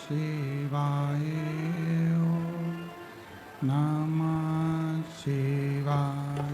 शिवाय ओम नमः शिवाय।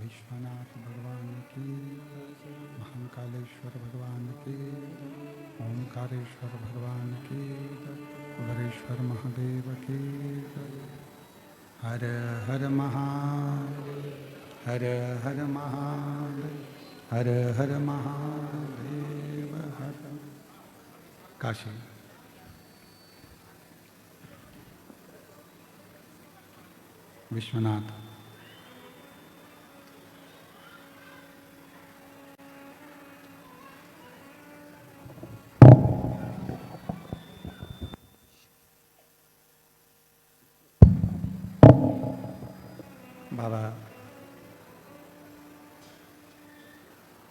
विश्वनाथ भगवान की, महाकालेश्वर भगवान की, ओंकारेश्वर भगवान की, वरेश्वर महादेव की। हर हर महादेव, हर हर महादेव, हर हर महादेव, हर। काशी विश्वनाथ बाबा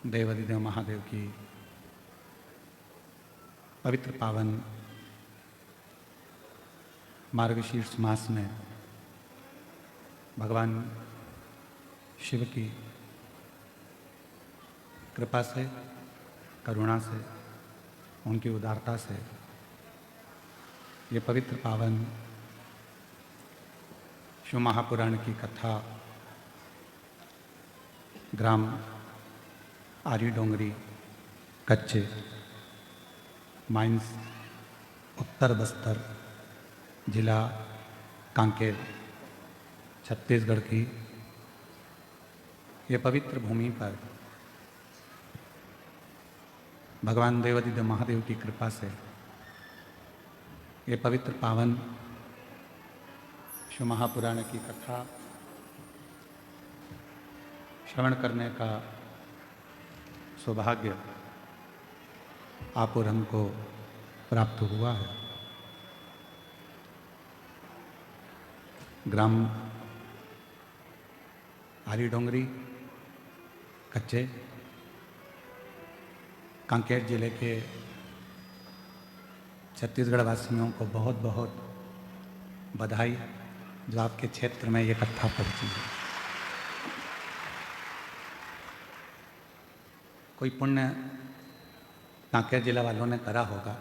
देवाधिदेव महादेव की पवित्र पावन मार्गशीर्ष मास में भगवान शिव की कृपा से, करुणा से, उनकी उदारता से ये पवित्र पावन शिव महापुराण की कथा ग्राम आरी डोंगरी कच्चे माइंस उत्तर बस्तर जिला कांकेर छत्तीसगढ़ की ये पवित्र भूमि पर भगवान देवाधिदेव महादेव की कृपा से ये पवित्र पावन शिव महापुराण की कथा श्रवण करने का सौभाग्य आप और हमको प्राप्त हुआ है। ग्राम आरी डोंगरी कच्चे कांकेर जिले के छत्तीसगढ़ वासियों को बहुत बहुत बधाई जो आपके क्षेत्र में ये कथा पहुंची है। कोई पुण्य कांकेर जिला वालों ने करा होगा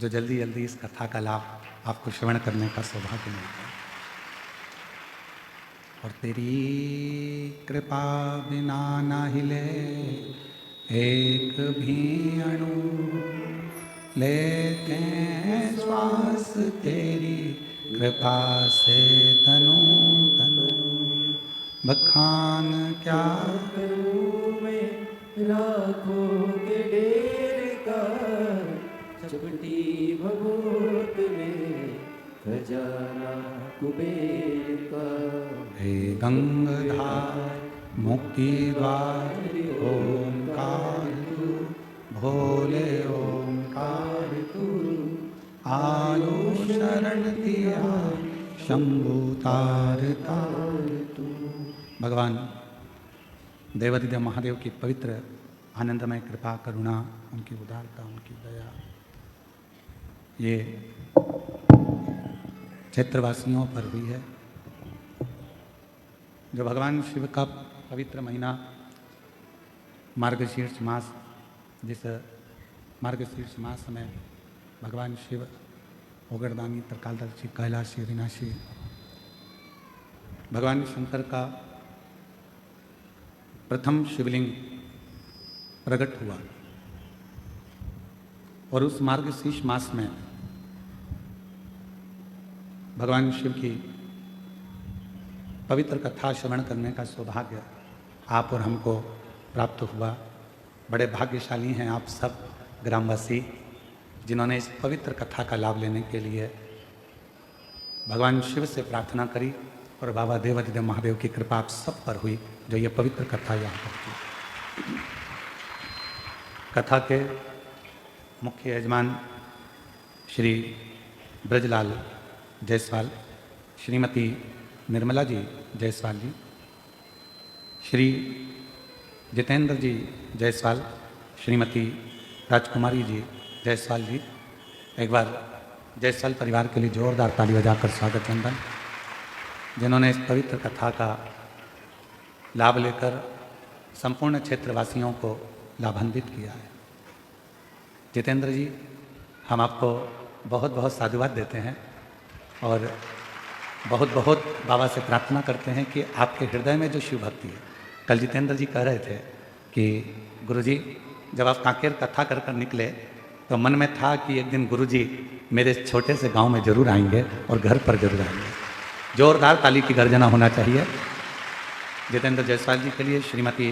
जो जल्दी जल्दी इस कथा का लाभ आपको श्रवण करने का सौभाग्य मिलता है। और तेरी कृपा बिना ना हिले एक भी अणु, लेते हैं श्वास तेरी कृपा से तनु तनु। बखान क्या करूं मैं लाखों के ढेर का, चपटी भभूत में खजाना कुबेर का। हे गंगाधार मुक्ति द्वार ओंकार तू, भोले ओंकार तू। आयो शरण दिया शंभु तार तार तू। भगवान देवादिदेव महादेव की पवित्र आनंदमय कृपा करुणा, उनकी उदारता, उनकी दया, ये क्षेत्रवासियों पर हुई है। जो भगवान शिव का पवित्र महीना मार्गशीर्ष मास, जिस मार्गशीर्ष मास में भगवान शिव ओगरदानी, त्रिकालदर्शी, कैलाशी, अविनाशी, भगवान शंकर का प्रथम शिवलिंग प्रकट हुआ। और उस मार्गशीर्ष मास में भगवान शिव की पवित्र कथा श्रवण करने का सौभाग्य आप और हमको प्राप्त हुआ। बड़े भाग्यशाली हैं आप सब ग्रामवासी, जिन्होंने इस पवित्र कथा का लाभ लेने के लिए भगवान शिव से प्रार्थना करी और बाबा देवादिदेव महादेव की कृपा आप सब पर हुई, जो ये पवित्र कथा यहाँ पहुँची। कथा के मुख्य यजमान श्री ब्रजलाल जायसवाल, श्रीमती निर्मला जी जायसवाल जी, श्री जितेंद्र जी जायसवाल, श्रीमती राजकुमारी जी जायसवाल जी। एक बार जायसवाल परिवार के लिए जोरदार ताली बजाकर स्वागत वंदन, जिन्होंने इस पवित्र कथा का लाभ लेकर संपूर्ण क्षेत्रवासियों को लाभान्वित किया है। जितेंद्र जी, हम आपको बहुत बहुत साधुवाद देते हैं और बहुत बहुत बाबा से प्रार्थना करते हैं कि आपके हृदय में जो शिव भक्ति है। कल जितेंद्र जी कह रहे थे कि गुरुजी, जब आप कांकेर कथा कर निकले तो मन में था कि एक दिन गुरुजी मेरे छोटे से गांव में जरूर आएंगे और घर पर जरूर आएंगे। जोरदार ताली की गर्जना होना चाहिए जितेंद्र जायसवाल जी के लिए, श्रीमती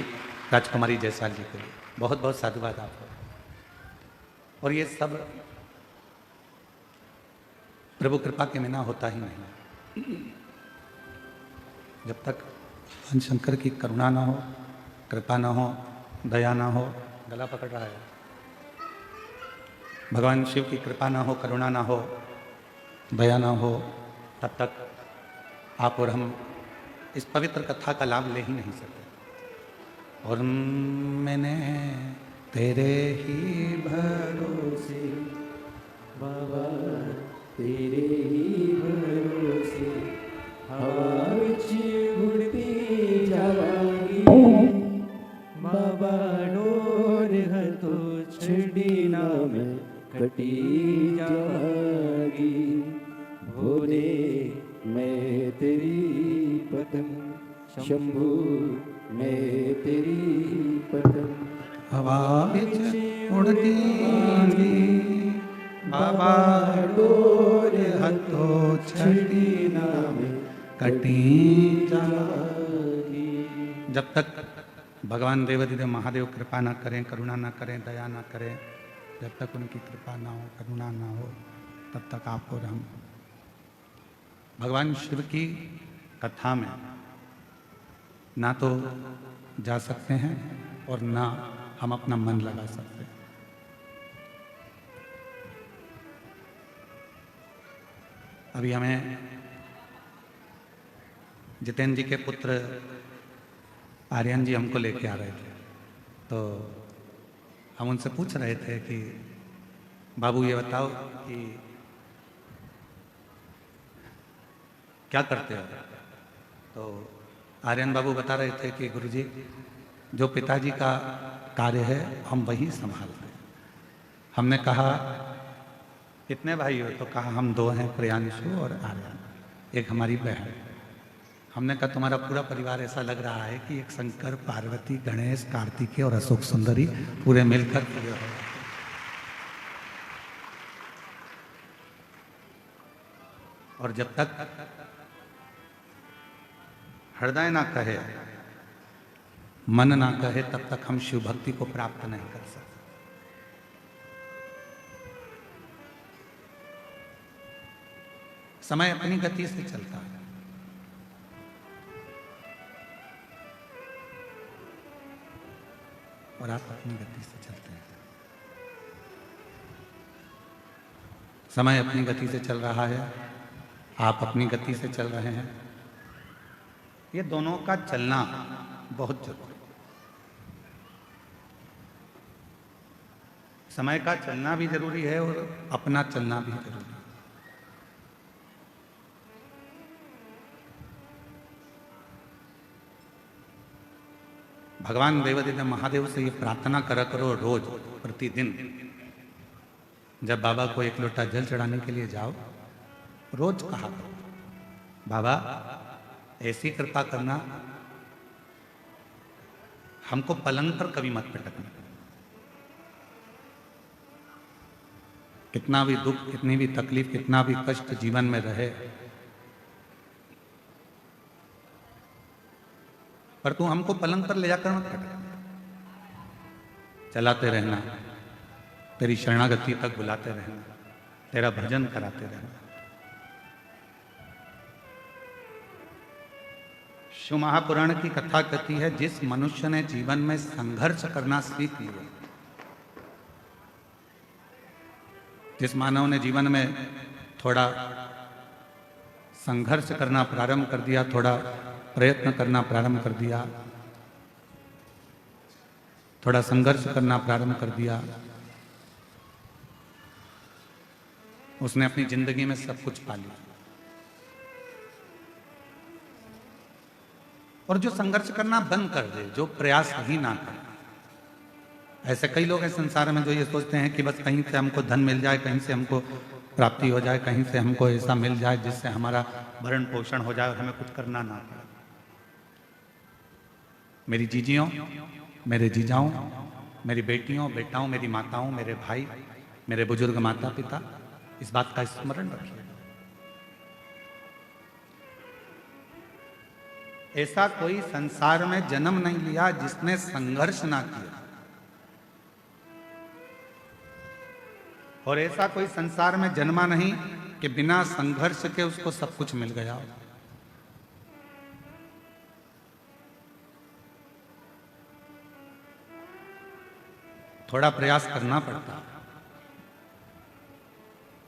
राजकुमारी जायसवाल जी के लिए बहुत बहुत साधुवाद आपको। और ये सब प्रभु कृपा के बिना होता ही नहीं। जब तक शंकर की करुणा ना हो, कृपा ना हो, दया ना हो, गला पकड़ रहा है, भगवान शिव की कृपा ना हो, करुणा ना हो, दया ना हो, तब तक आप और हम इस पवित्र कथा का लाभ ले ही नहीं सकते। और मैंने तेरे ही भरोसे बाबा तेरे ही भरोसे हवा विच उड़ती जावांगी। बाबा डोर है तो छड़ी ना मैं कटी जावांगी। भोले मैं तेरी पतंग, शंभू मैं तेरी पतंग। हवा विच उड़ती बाबा डोर हथो छड़ी नाम कटी जागी। जब तक भगवान देवादिदेव महादेव कृपा ना करें, करुणा ना करें, दया ना करें, जब तक उनकी कृपा ना हो, करुणा ना हो, तब तक आप और हम भगवान शिव की कथा में ना तो जा सकते हैं और ना हम अपना मन लगा सकते हैं। अभी हमें जितेंद्र जी के पुत्र आर्यन जी हमको लेके आ रहे थे, तो हम उनसे पूछ रहे थे कि बाबू ये बताओ कि क्या करते हो। तो आर्यन बाबू बता रहे थे कि गुरुजी जो पिताजी का कार्य है हम वही संभालते हैं। हमने कहा कितने भाई हो, तो कहा हम 2 हैं, प्रियांशु और आर्यन, एक हमारी बहन। हमने कहा तुम्हारा पूरा परिवार ऐसा लग रहा है कि एक शंकर, पार्वती, गणेश, कार्तिकेय और अशोक सुंदरी पूरे मिलकर पूरे हो। और जब तक हृदय ना कहे, मन ना कहे, तब तक हम शिव भक्ति को प्राप्त नहीं कर सकते। समय अपनी गति से चलता है, और आप अपनी गति से चलते हैं। समय अपनी गति से चल रहा है, आप अपनी गति से चल रहे हैं। ये दोनों का चलना बहुत जरूरी है। समय का चलना भी जरूरी है और अपना चलना भी जरूरी है। भगवान देवादिदेव महादेव से ये प्रार्थना करा करो रोज, प्रतिदिन। जब बाबा को 1 लोटा जल चढ़ाने के लिए जाओ, रोज कहा करो, बाबा ऐसी कृपा करना, हमको पलंग पर कभी मत पटकना। कितना भी दुख, कितनी भी तकलीफ, कितना भी कष्ट जीवन में रहे, पर तू हमको पलंग पर ले जाकर मत पटक। चलाते रहना, तेरी शरणागति तक बुलाते रहना, तेरा भजन कराते रहना। शिव महापुराण की कथा कहती है, जिस मनुष्य ने जीवन में संघर्ष करना सीख लिया, जिस मानव ने जीवन में थोड़ा संघर्ष करना प्रारंभ कर दिया, थोड़ा प्रयत्न करना प्रारंभ कर दिया, थोड़ा संघर्ष करना प्रारंभ कर दिया, उसने अपनी जिंदगी में सब कुछ पा लिया। और जो संघर्ष करना बंद कर दे, जो प्रयास ही ना करे, ऐसे कई लोग हैं संसार में जो ये सोचते हैं कि बस कहीं से हमको धन मिल जाए, कहीं से हमको प्राप्ति हो जाए, कहीं से हमको ऐसा मिल जाए जिससे हमारा भरण पोषण हो जाए और हमें कुछ करना ना पड़े। मेरी जीजियों, मेरे जीजाओं, मेरी बेटियों, बेटाओं, मेरी माताओं, मेरे भाई, मेरे बुजुर्ग माता पिता, इस बात का स्मरण रखिए। ऐसा कोई संसार में जन्म नहीं लिया जिसने संघर्ष ना किया, और ऐसा कोई संसार में जन्मा नहीं कि बिना संघर्ष के उसको सब कुछ मिल गया। थोड़ा प्रयास करना पड़ता है,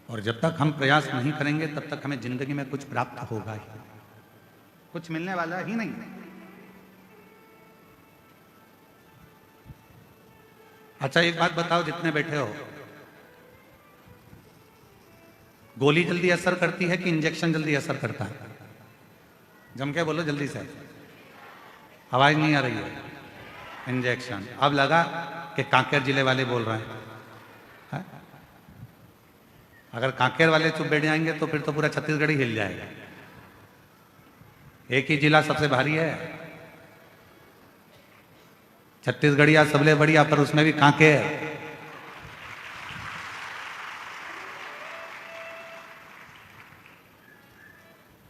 और जब तक हम प्रयास नहीं करेंगे तब तक हमें जिंदगी में कुछ प्राप्त होगा ही, कुछ मिलने वाला ही नहीं। अच्छा एक बात बताओ जितने बैठे हो, गोली जल्दी असर करती है कि इंजेक्शन जल्दी असर करता है? जम के बोलो जल्दी से, आवाज नहीं आ रही है। इंजेक्शन। अब लगा कि कांकेर जिले वाले बोल रहे हैं। अगर कांकेर वाले चुप बैठ जाएंगे तो फिर तो पूरा छत्तीसगढ़ ही हिल जाएगा। एक ही जिला सबसे भारी है, छत्तीसगढ़िया सबले बढ़िया, पर उसमें भी कांकेर।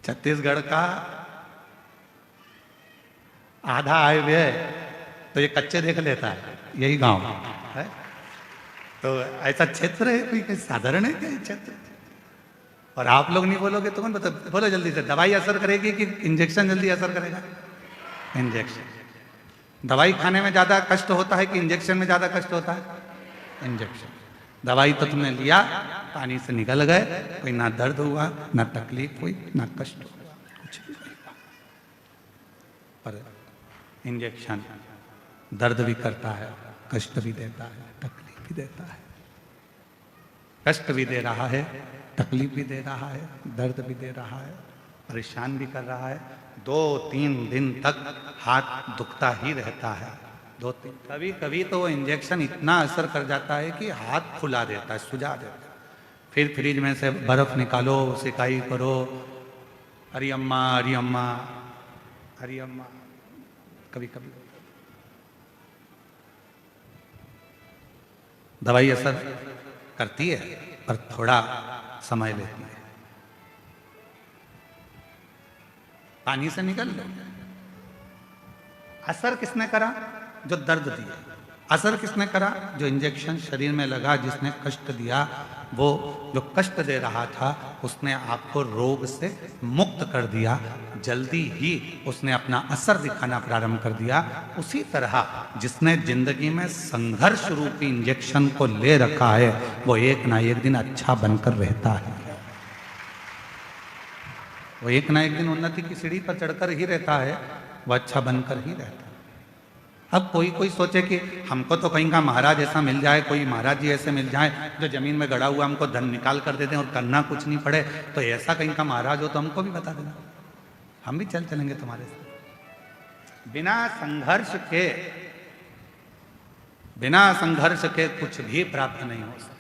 छत्तीसगढ़ का आधा हाईवे तो ये कच्चे देख लेता है, यही गांव है। तो ऐसा क्षेत्र है कोई साधारण है क्या ये क्षेत्र? और आप लोग नहीं बोलोगे तो कौन बता? बोलो जल्दी से, दवाई असर करेगी कि इंजेक्शन जल्दी असर करेगा? इंजेक्शन। दवाई खाने में ज्यादा कष्ट होता है कि इंजेक्शन में ज्यादा कष्ट होता है? इंजेक्शन। दवाई तो तुमने लिया, पानी से निकल गए, कोई ना दर्द हुआ, ना तकलीफ हुई, ना कष्ट हुआ, कुछ भी नहीं हुआ। पर इंजेक्शन दर्द भी करता है, कष्ट भी देता है, तकलीफ भी देता है। कष्ट भी दे रहा है, तकलीफ भी दे रहा है, दर्द भी दे रहा है, परेशान भी कर रहा है। 2-3 दिन तक हाथ दुखता ही रहता है। 2-3 कभी कभी तो वो इंजेक्शन इतना असर कर जाता है कि हाथ फुला देता है, सुझा देता है। फिर फ्रिज में से बर्फ निकालो, सिकाई करो, अरे अम्मा अरे अम्मा अरे अम्मा। कभी कभी दवाई असर करती है, पर थोड़ा समय लेती है। पानी से निकल लो। असर किसने करा? जो दर्द दिया। असर किसने करा? जो इंजेक्शन शरीर में लगा, जिसने कष्ट दिया, वो जो कष्ट दे रहा था उसने आपको रोग से मुक्त कर दिया। जल्दी ही उसने अपना असर दिखाना प्रारंभ कर दिया। उसी तरह जिसने जिंदगी में संघर्ष रूपी इंजेक्शन को ले रखा है, वो एक ना एक दिन अच्छा बनकर रहता है। वो एक ना एक दिन उन्नति की सीढ़ी पर चढ़कर ही रहता है, वो अच्छा बनकर ही रहता है। अब कोई कोई सोचे कि हमको तो कहीं का महाराज ऐसा मिल जाए, कोई महाराज जी ऐसे मिल जाए जो जमीन में गड़ा हुआ हमको धन निकाल कर देते हैं और करना कुछ नहीं पड़े, तो ऐसा कहीं का महाराज हो तो हमको भी बता देना, हम भी चलेंगे तुम्हारे साथ। बिना संघर्ष के कुछ भी प्राप्त नहीं हो सकता।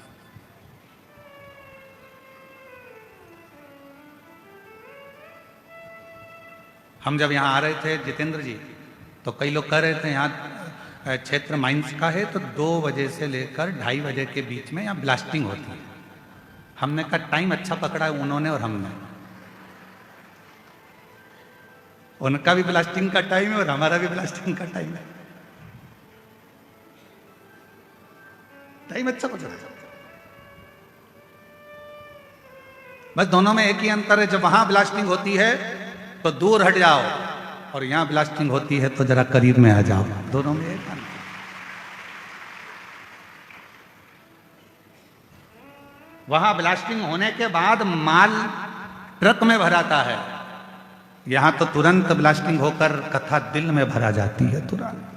हम जब यहाँ आ रहे थे जितेंद्र जी, तो कई लोग कह रहे थे यहाँ क्षेत्र माइंस का है, तो 2 बजे से लेकर 2:30 बजे के बीच में यहाँ ब्लास्टिंग होती है। हमने कहा टाइम अच्छा पकड़ा है उन्होंने और हमने। उनका भी ब्लास्टिंग का टाइम है और हमारा भी ब्लास्टिंग का टाइम है। टाइम अच्छा पकड़ा है। बस दोनों में एक ही अंतर है, जब वहां ब्लास्टिंग होती है तो दूर हट जाओ, और यहां ब्लास्टिंग होती है तो जरा करीब में आ जाओ। दोनों में एक अंतर। वहां ब्लास्टिंग होने के बाद माल ट्रक में भराता है, यहां तो तुरंत ब्लास्टिंग होकर कथा दिल में भरा जाती है तुरंत।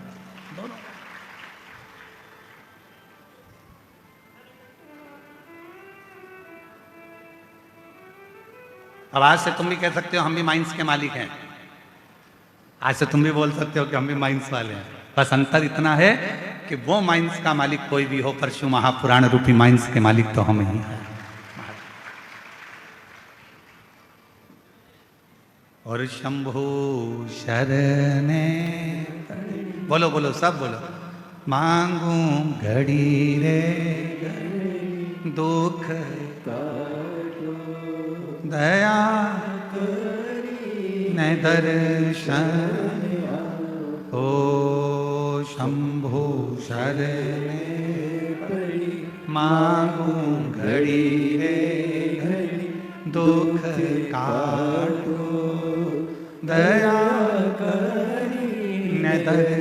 अब आज से तुम भी कह सकते हो हम भी माइंस के मालिक हैं। आज से तुम भी बोल सकते हो कि हम भी माइंस वाले हैं। बस अंतर इतना है कि वो माइंस का मालिक कोई भी हो, परशु महापुराण रूपी माइंस के मालिक तो हम ही हैं। और शंभु शरणे, बोलो बोलो सब बोलो, मांगू घड़ी रे दुख दया न दर्शन, ओ शंभु शरणे मांगू घड़ी रे दुख काटो, दया न दर्शन